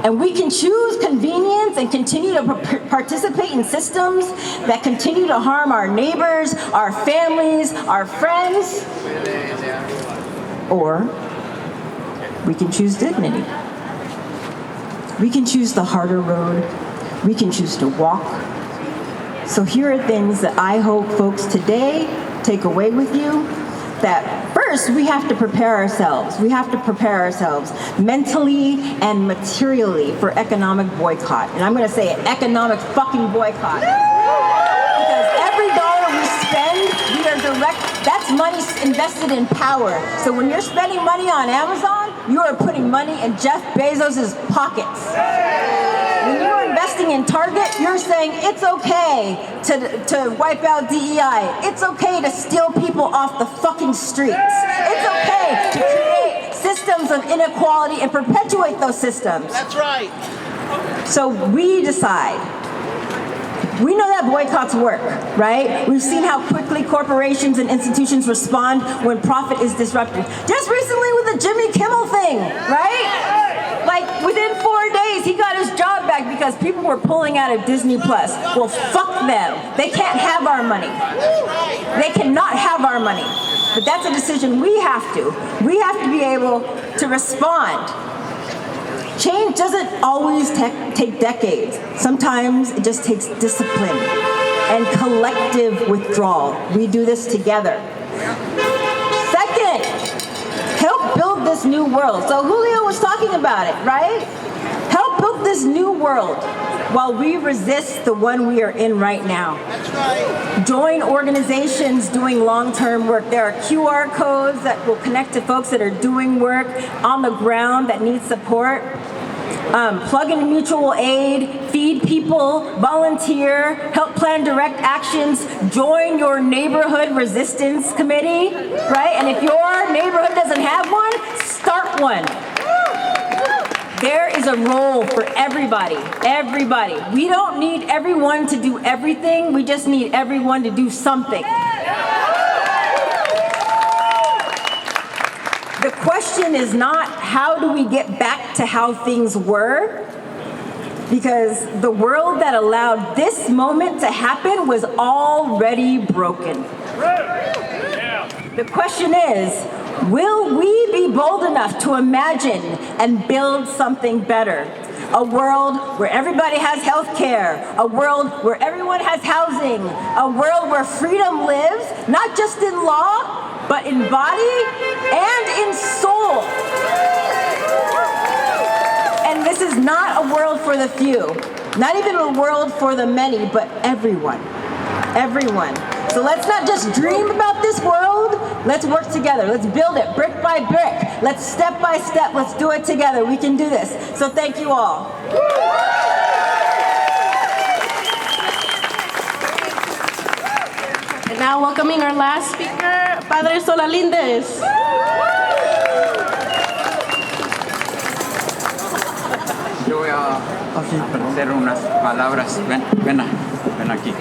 and we can choose convenience and continue to participate in systems that continue to harm our neighbors, our families, our friends, or we can choose dignity. We can choose the harder road. We can choose to walk. So here are things that I hope folks today take away with you. That first, we have to prepare ourselves. We have to prepare ourselves mentally and materially for economic boycott. And I'm going to say it, economic fucking boycott. Because every dollar we spend, we are that's money invested in power. So when you're spending money on Amazon, you are putting money in Jeff Bezos' pockets. When you're investing in Target, you're saying it's okay to wipe out DEI. It's okay to steal people off the fucking streets. It's okay to create systems of inequality and perpetuate those systems. That's right. So we decide. We know that boycotts work, right? We've seen how quickly corporations and institutions respond when profit is disrupted. Just recently with the Jimmy Kimmel thing, right? Like within 4 days, he got his job back because people were pulling out of Disney Plus. Well, fuck them. They can't have our money. They cannot have our money. But that's a decision we have to. We have to be able to respond. Change doesn't always take decades. Sometimes it just takes discipline and collective withdrawal. We do this together. Second, help build this new world. So Julio was talking about it, right? Help build this new world while we resist the one we are in right now. That's right. Join organizations doing long-term work. There are QR codes that will connect to folks that are doing work on the ground that need support. Plug in mutual aid, feed people, volunteer, help plan direct actions, join your neighborhood resistance committee, right? And if your neighborhood doesn't have one, start one. There is a role for everybody, everybody. We don't need everyone to do everything, we just need everyone to do something. The question is not how do we get back to how things were, because the world that allowed this moment to happen was already broken. The question is, will we be bold enough to imagine and build something better? A world where everybody has health care, a world where everyone has housing, a world where freedom lives, not just in law, but in body and in soul. And this is not a world for the few, not even a world for the many, but everyone. Everyone. So let's not just dream about this world, let's work together. Let's build it brick by brick. Let's step by step, let's do it together. We can do this. So thank you all. And now welcoming our last speaker, Padre Solalinde. Yo voy a hacer unas palabras. Ven aquí.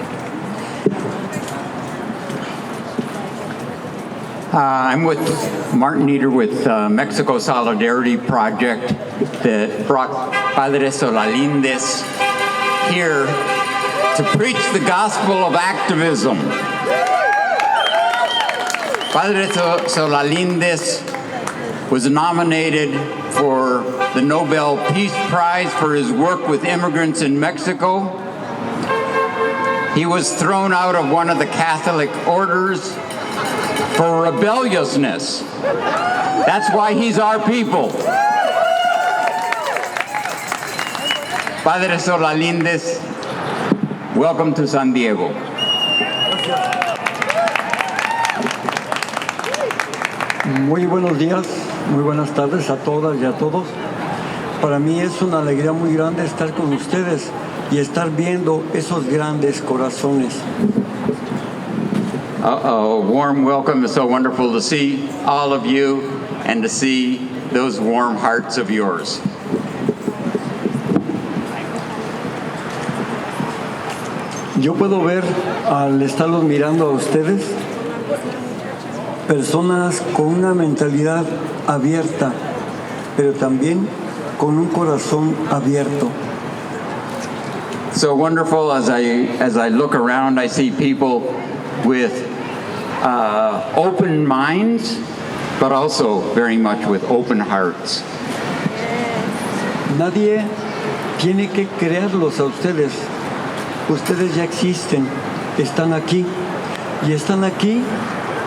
I'm with Martin Eder with Mexico Solidarity Project that brought Padre Solalindes here to preach the gospel of activism. Padre Solalindes was nominated for the Nobel Peace Prize for his work with immigrants in Mexico. He was thrown out of one of the Catholic orders for rebelliousness. That's why he's our people. Padre Solalindes, welcome to San Diego. Muy buenos días, muy buenas tardes a todas y a todos. Para mí es una alegría muy grande estar con ustedes y estar viendo esos grandes corazones. A warm welcome. It's so wonderful to see all of you and to see those warm hearts of yours. Yo puedo ver al estarlos mirando a ustedes, personas con una mentalidad abierta, pero también con un corazón abierto. So wonderful as I look around, I see people with open minds, but also very much with open hearts. Nadie tiene que creerlos a ustedes. Ustedes ya existen, están aquí. Y están aquí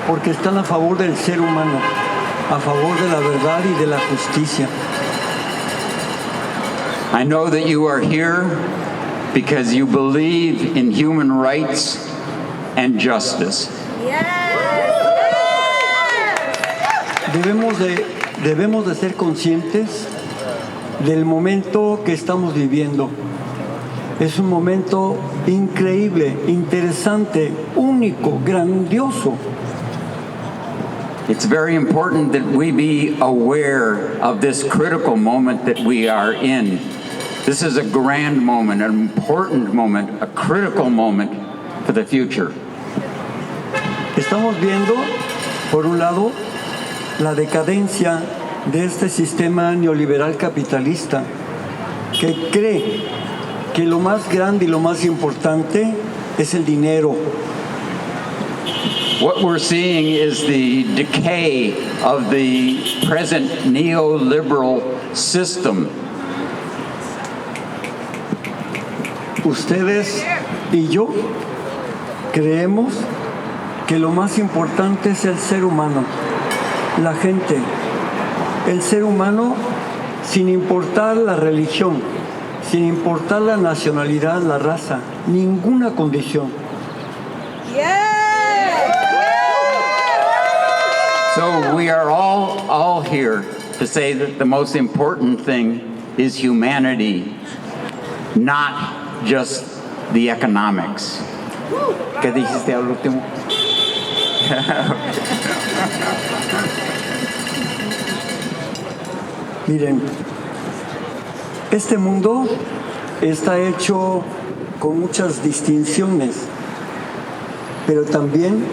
porque están a favor del ser humano, a favor de la verdad y de la justicia. I know that you are here because you believe in human rights and justice. Debemos de ser conscientes del momento que estamos viviendo. Es un momento increíble, interesante, único, grandioso. It's very important that we be aware of this critical moment that we are in. This is a grand moment, an important moment, a critical moment for the future. Estamos viendo, por un lado, la decadencia de este sistema neoliberal capitalista que cree que lo más grande y lo más importante es el dinero. What we're seeing is the decay of the present neoliberal system. Ustedes y yo creemos que lo más importante es el ser humano, la gente, el ser humano sin importar la religión, sin importar la nacionalidad, la raza, ninguna condición. So we are all here to say that the most important thing is humanity, not just the economics. ¿Qué dijiste al último? Miren, este mundo está hecho con muchas distinciones, pero también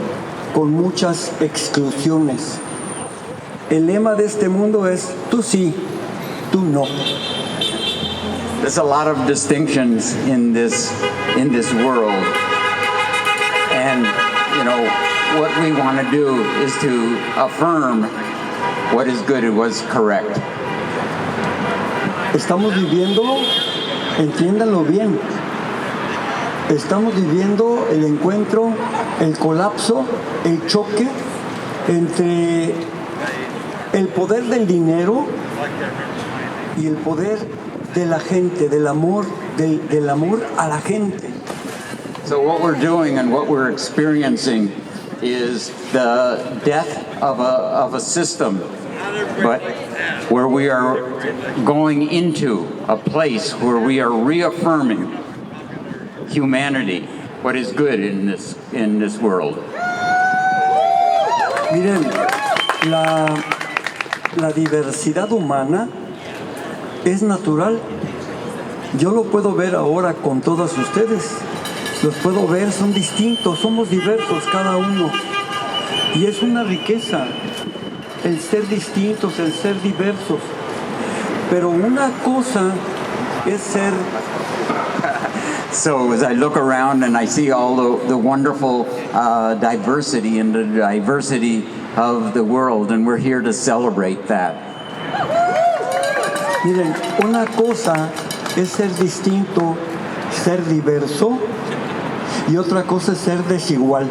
con muchas exclusiones. El lema de este mundo es tú sí, tú no. There's a lot of distinctions in this world, and you know what we want to do is to affirm what is good and what's correct. Estamos viviendo, entiéndanlo bien, estamos viviendo el encuentro, el colapso, el choque entre el poder del dinero y el poder de la gente, del amor a la gente. So what we're doing and what we're experiencing is the death of a system, but where we are going into a place where we are reaffirming humanity, what is good in this world. Miren, la diversidad humana es natural. Yo lo puedo ver ahora con todas ustedes. Los puedo ver, son distintos, somos diversos cada uno. Y es una riqueza el ser distintos, el ser diversos. Pero una cosa es ser... So as I look around and I see all the wonderful diversity and the diversity of the world, and we're here to celebrate that. Miren, una cosa es ser distinto, ser diverso, y otra cosa es ser desigual.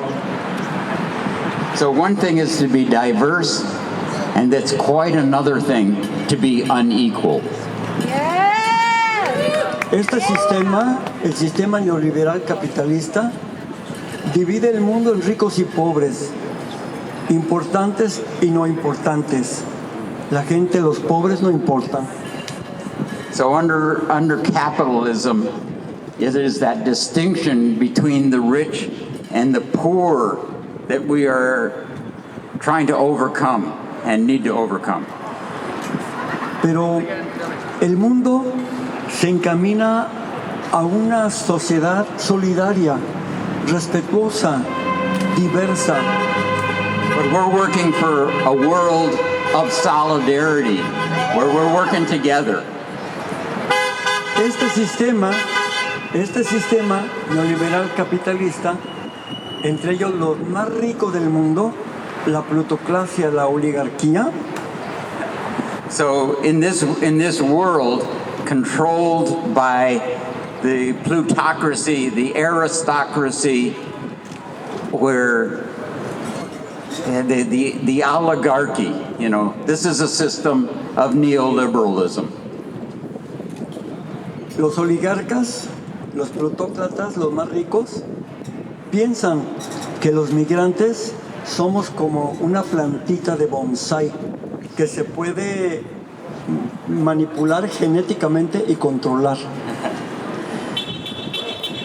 So one thing is to be diverse, and that's quite another thing to be unequal. Este sistema, el sistema neoliberal capitalista, divide el mundo en ricos y pobres, importantes y no importantes. La gente, los pobres no importan. So under capitalism, it is that distinction between the rich and the poor that we are trying to overcome and need to overcome. Pero el mundo se encamina a una sociedad solidaria, respetuosa, diversa. But we're working for a world of solidarity, where we're working together. Este sistema neoliberal capitalista, entre ellos los más ricos del mundo, la plutocracia, la oligarquía. So in this world controlled by the plutocracy, the aristocracy, where the oligarchy, you know, this is a system of neoliberalism. Los oligarcas, los plutócratas, los más ricos, piensan que los migrantes somos como una plantita de bonsái que se puede manipular genéticamente y controlar.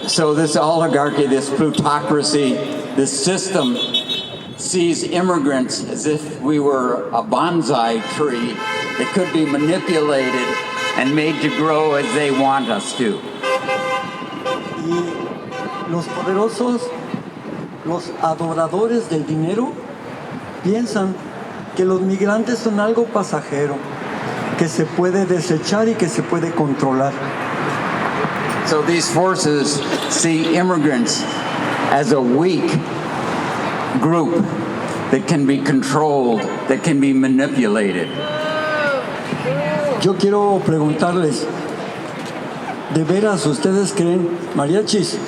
So this oligarchy, this plutocracy, this system sees immigrants as if we were a bonsai tree that could be manipulated and made to grow as they want us to. Y los poderosos, los adoradores del dinero, piensan que los migrantes son algo pasajero, que se puede desechar y que se puede controlar. So these forces see immigrants as a weak group that can be controlled, that can be manipulated. Yo quiero preguntarles, ¿de veras ustedes creen, mariachis?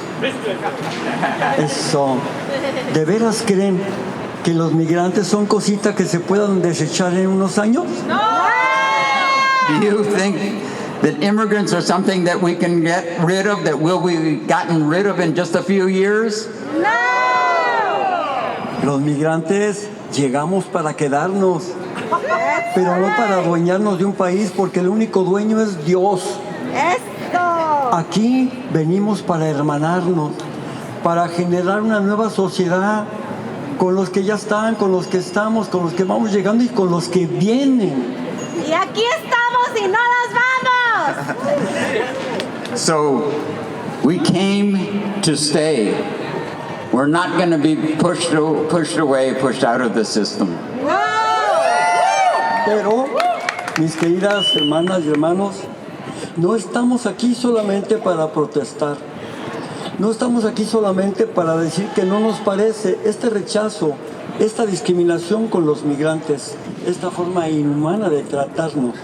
Eso, ¿de veras creen que los migrantes son cositas que se puedan desechar en unos años? Do you think that immigrants are something that we can get rid of, that will be gotten rid of in just a few years? Los migrantes llegamos para quedarnos, pero no para adueñarnos de un país, porque el único dueño es Dios. Aquí venimos para hermanarnos, para generar una nueva sociedad con los que ya están, con los que estamos, con los que vamos llegando y con los que vienen. Y aquí estamos y no nos vamos. So we came to stay. We're not going to be pushed away, pushed out of the system. Pero, mis queridas hermanas y hermanos, no estamos aquí solamente para protestar. No estamos aquí solamente para decir que no nos parece este rechazo, esta discriminación con los migrantes, esta forma inhumana de tratarnos.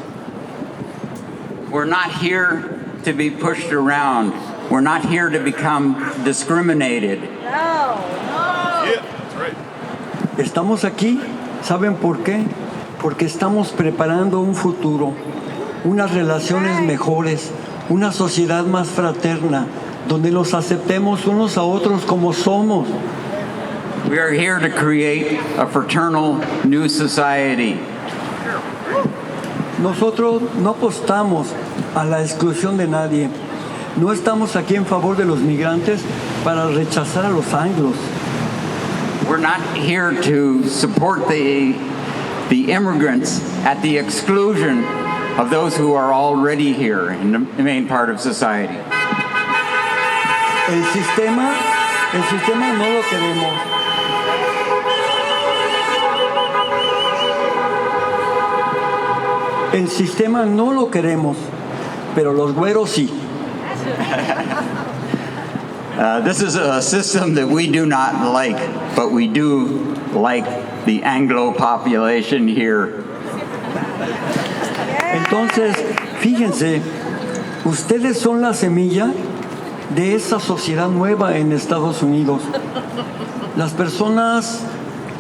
We're not here to be pushed around. We're not here to become discriminated. Estamos aquí, ¿saben por qué? Porque estamos preparando un futuro, unas relaciones mejores, una sociedad más fraterna, donde nos aceptemos unos a otros como somos. We are here to create a fraternal new society. Nosotros no apostamos a la exclusión de nadie. No estamos aquí en favor de los migrantes para rechazar a los anglos. We're not here to support the immigrants at the exclusion of those who are already here in the main part of society. El sistema no lo queremos. El sistema no lo queremos, pero los güeros sí. This is a system that we do not like, but we do like the Anglo population here. Entonces, fíjense, ustedes son la semilla de esa sociedad nueva en Estados Unidos. Las personas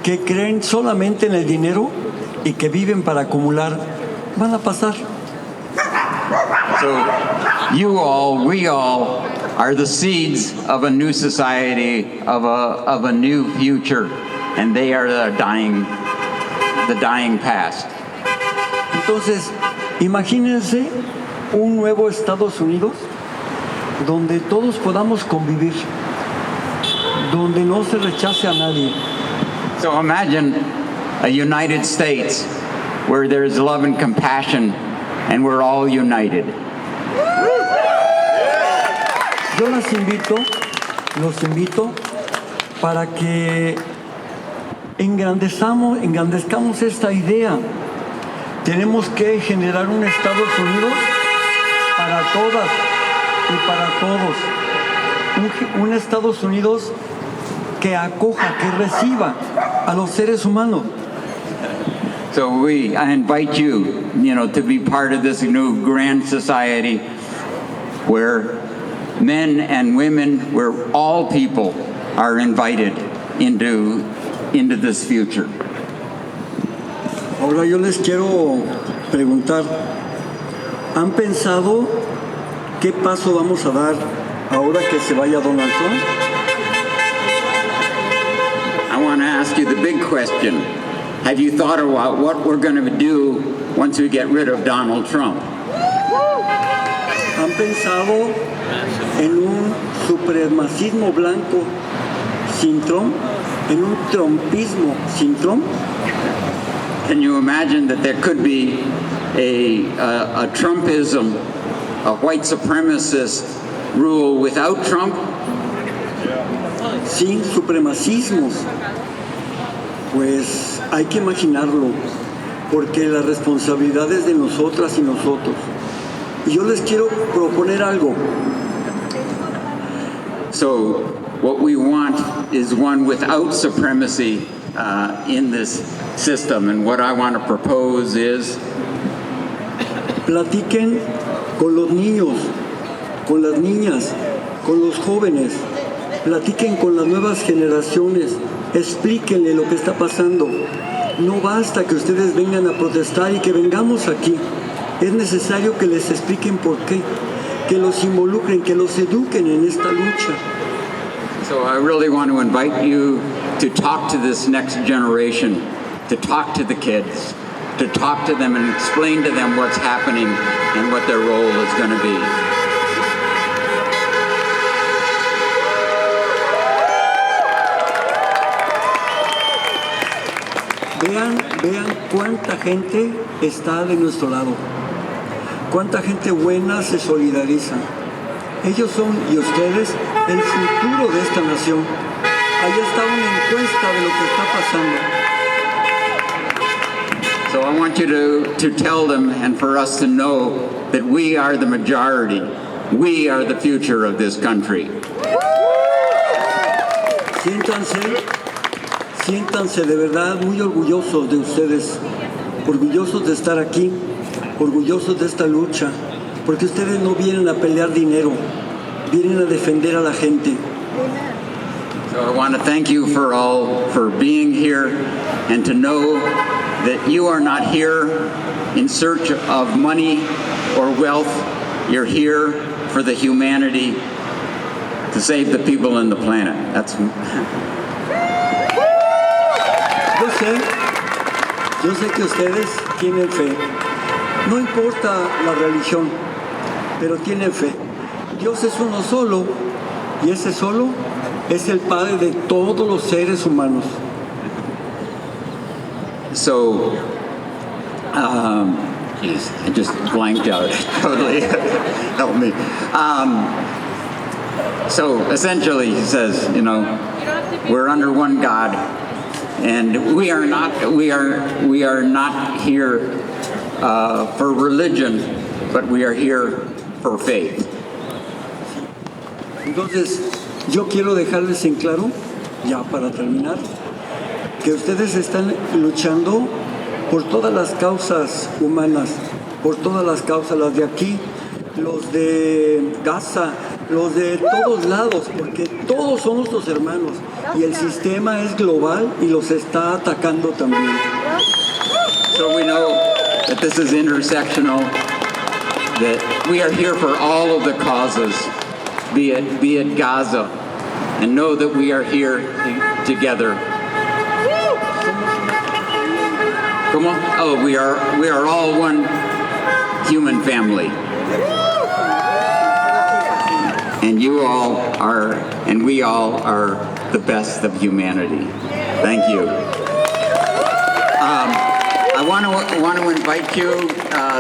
que creen solamente en el dinero y que viven para acumular van a pasar. So you all, we all, are the seeds of a new society, of a new future, and they are the dying past. Entonces, imagínense un nuevo Estados Unidos donde todos podamos convivir, donde no se rechace a nadie. So imagine a United States where there's love and compassion and we're all united. Yo los invito para que engrandezcamos esta idea. Tenemos que generar un Estados Unidos para todas y para todos. Un Estados Unidos que acoja, que reciba a los seres humanos. So I invite you, to be part of this new grand society where men and women, where all people are invited into this future. Ahora yo les quiero preguntar, ¿han pensado qué paso vamos a dar ahora que se vaya Donald Trump? I want to ask you the big question. Have you thought about what we're going to do once we get rid of Donald Trump? ¿Han pensado en un supremacismo blanco sin Trump? ¿En un trumpismo sin Trump? Can you imagine that there could be a Trumpism, a white supremacist rule without Trump? Sin supremacismos. Pues hay que imaginarlo, porque la responsabilidad es de nosotras y nosotros. Y yo les quiero proponer algo. So what we want is one without supremacy in this system, and what I want to propose is platiquen con los niños, con las niñas, con los jóvenes, platiquen con las nuevas generaciones, explíquenle lo que está pasando. No basta que ustedes vengan a protestar y que vengamos aquí. Es necesario que les expliquen por qué, que los involucren, que los eduquen en esta lucha. So I really want to invite you to talk to this next generation, to talk to the kids, to talk to them and explain to them what's happening and what their role is going to be. Vean cuánta gente está de nuestro lado, cuánta gente buena se solidariza. Ellos son, y ustedes, el futuro de esta nación. Ahí está una encuesta de lo que está pasando. So I want you to tell them and for us to know that we are the majority. We are the future of this country. Siéntanse de verdad muy orgullosos de ustedes, orgullosos de estar aquí, orgullosos de esta lucha, porque ustedes no vienen a pelear dinero, vienen a defender a la gente. So I want to thank you for being here and to know that you are not here in search of money or wealth. You're here for the humanity, to save the people in the planet. Yo sé que ustedes tienen fe. No importa la religión, pero tienen fe. Dios es uno solo, y ese solo es el Padre de todos los seres humanos. So, geez, I just blanked out. Totally, help me. So essentially, he says, we're under one God, and we are not here for religion, but we are here for faith. Entonces, yo quiero dejarles en claro, ya para terminar, que ustedes están luchando por todas las causas humanas, por todas las causas, las de aquí, los de Gaza, los de todos lados, porque todos son nuestros hermanos y el sistema es global y los está atacando también. So we know that this is intersectional, that we are here for all of the causes, be it Gaza, and know that we are here together. Come on! Oh, we are all one human family, and you all are, and we all are the best of humanity. Thank you. I want to invite you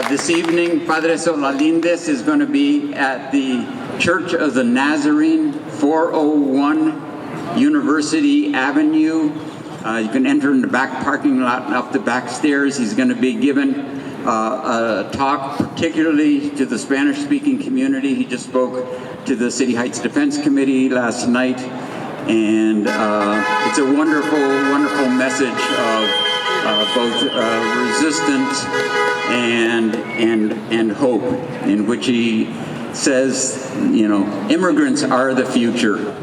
this evening. Padre Solalinde is going to be at the Church of the Nazarene, 401 University Avenue. You can enter in the back parking lot and up the back stairs. He's going to be giving a talk particularly to the Spanish-speaking community. He just spoke to the City Heights Defense Committee last night, and it's a wonderful, wonderful message of both resistance and hope, in which he says, you know, immigrants are the future.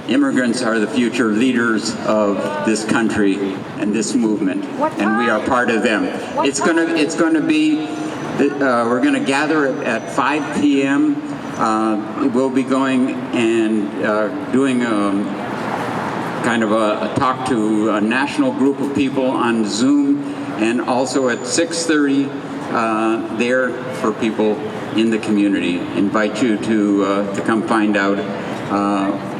Immigrants are the future leaders of this country and this movement, and we are part of them. It's going to be. We're going to gather at 5 p.m. We'll be going and doing kind of a talk to a national group of people on Zoom, and also at 6:30 there for people in the community. Invite you to come find out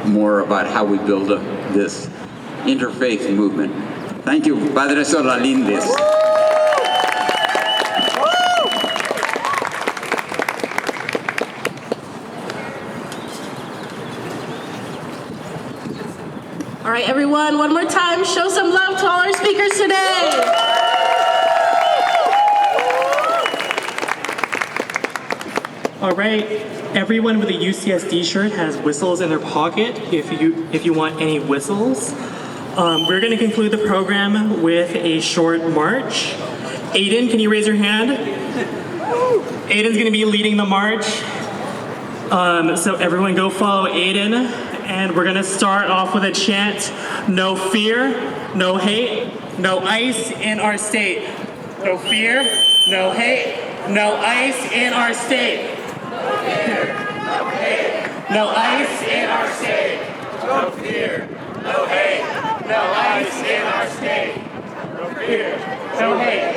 more about how we build this interfaith movement. Thank you, Padre Solalinde. All right, everyone, one more time, show some love to all our speakers today. All right, everyone with a UCSD shirt has whistles in their pocket if you want any whistles. We're going to conclude the program with a short march. Aiden, can you raise your hand? Aiden's going to be leading the march. So everyone go follow Aiden. And we're going to start off with a chant: no fear, no hate, no ICE in our state. No fear, no hate, no ICE in our state. No fear, no hate, no ICE in our state. No fear, no hate, no ICE in our state. No fear, no hate,